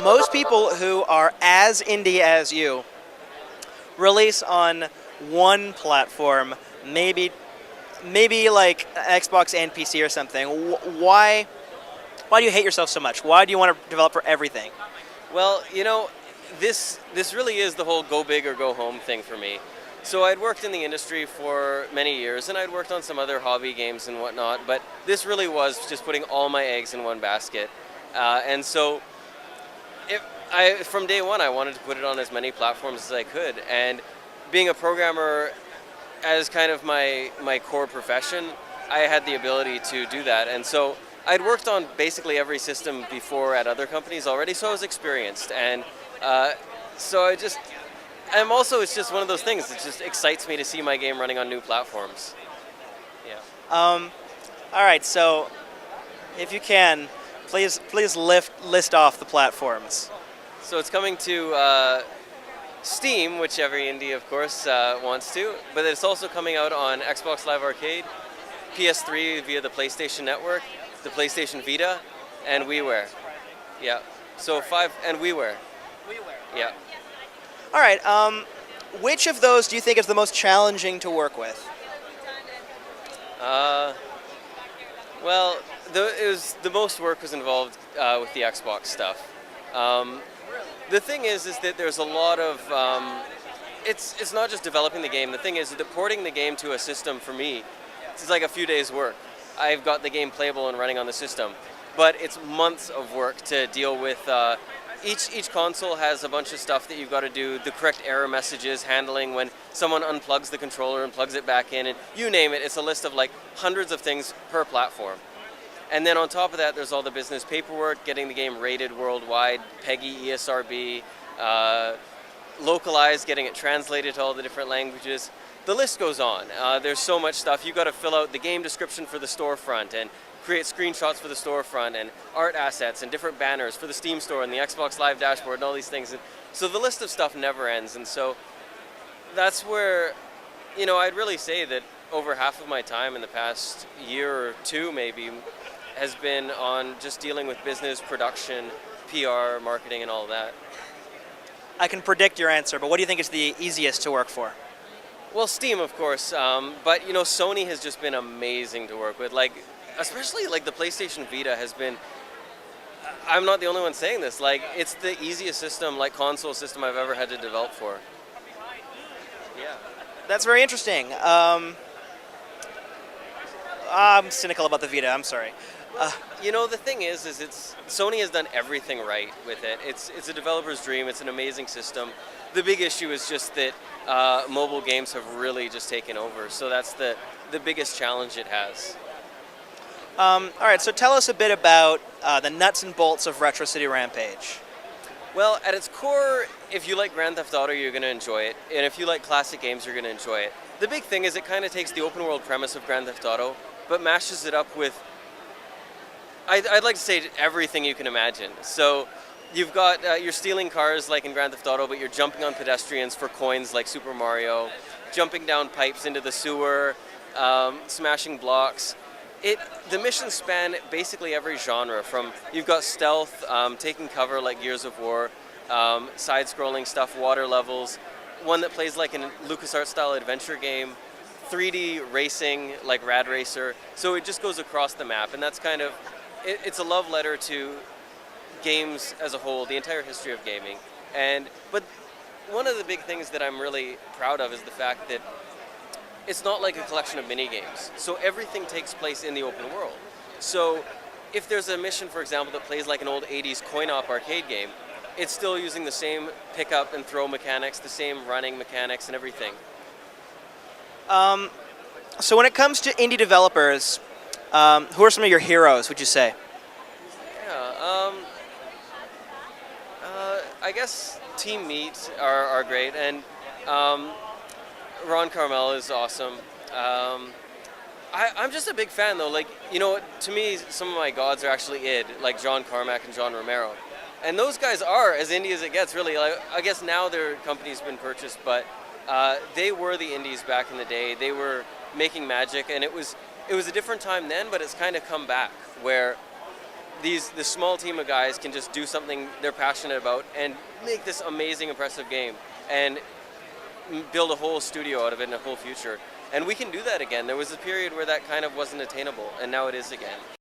Most people who are as indie as you release on one platform, maybe like Xbox and PC or something. Why do you hate yourself so much? Why do you want to develop for everything? Well, this really is the whole go big or go home thing for me. So I'd worked in the industry for many years, and I'd worked on some other hobby games and whatnot, but this really was just putting all my eggs in one basket. And so from day one, I wanted to put it on as many platforms as I could. And being a programmer as kind of my core profession, I had the ability to do that. And so I'd worked on basically every system before at other companies already, so I was experienced. And so it's just one of those things. It just excites me to see my game running on new platforms. Yeah. All right, so if you can, please list off the platforms. So it's coming to Steam, which every indie, of course, wants to, but it's also coming out on Xbox Live Arcade, PS3 via the PlayStation Network, the PlayStation Vita, and WiiWare. Yeah. So and WiiWare. Yeah. All right. Which of those do you think is the most challenging to work with? Well, the most work was involved with the Xbox stuff. The thing is that there's a lot of it's not just developing the game. The thing is that porting the game to a system for me, it's like a few days' work. I've got the game playable and running on the system, but it's months of work to deal with. Each console has a bunch of stuff that you've got to do, the correct error messages, handling when someone unplugs the controller and plugs it back in, and you name it, it's a list of like hundreds of things per platform. And then on top of that, there's all the business paperwork, getting the game rated worldwide, PEGI, ESRB, localized, getting it translated to all the different languages. The list goes on. There's so much stuff. You've got to fill out the game description for the storefront and create screenshots for the storefront and art assets and different banners for the Steam store and the Xbox Live dashboard and all these things. And so the list of stuff never ends. And so that's where, I'd really say that over half of my time in the past year or two maybe has been on just dealing with business, production, PR, marketing, and all that. I can predict your answer, but what do you think is the easiest to work for? Well, Steam, of course, but Sony has just been amazing to work with. Especially the PlayStation Vita has been. I'm not the only one saying this. It's the easiest system, console system I've ever had to develop for. Yeah. That's very interesting. I'm cynical about the Vita. I'm sorry. The thing is Sony has done everything right with it. It's a developer's dream. It's an amazing system. The big issue is just that mobile games have really just taken over. So that's the biggest challenge it has. All right, so tell us a bit about the nuts and bolts of Retro City Rampage. Well, at its core, if you like Grand Theft Auto, you're going to enjoy it. And if you like classic games, you're going to enjoy it. The big thing is it kind of takes the open world premise of Grand Theft Auto, but mashes it up with, I'd like to say, everything you can imagine. So you've got, you're stealing cars like in Grand Theft Auto, but you're jumping on pedestrians for coins like Super Mario, jumping down pipes into the sewer, smashing blocks. The missions span basically every genre. From you've got stealth, taking cover like Gears of War, side-scrolling stuff, water levels, one that plays like a LucasArts-style adventure game, 3D racing like Rad Racer. So it just goes across the map, and that's kind of it's a love letter to games as a whole, the entire history of gaming. But one of the big things that I'm really proud of is the fact that it's not like a collection of mini games. So everything takes place in the open world. So if there's a mission, for example, that plays like an old 80s coin-op arcade game, it's still using the same pick up and throw mechanics, the same running mechanics and everything. So when it comes to indie developers, who are some of your heroes, would you say? Yeah, I guess Team Meat are great, and Ron Carmel is awesome. I'm just a big fan, though. To me, some of my gods are actually id, like John Carmack and John Romero. And those guys are as indie as it gets, really. I guess now their company's been purchased, but they were the indies back in the day. They were making magic, and it was a different time then, but it's kind of come back, where this small team of guys can just do something they're passionate about and make this amazing, impressive game and build a whole studio out of it in a whole future. And we can do that again. There was a period where that kind of wasn't attainable, and now it is again.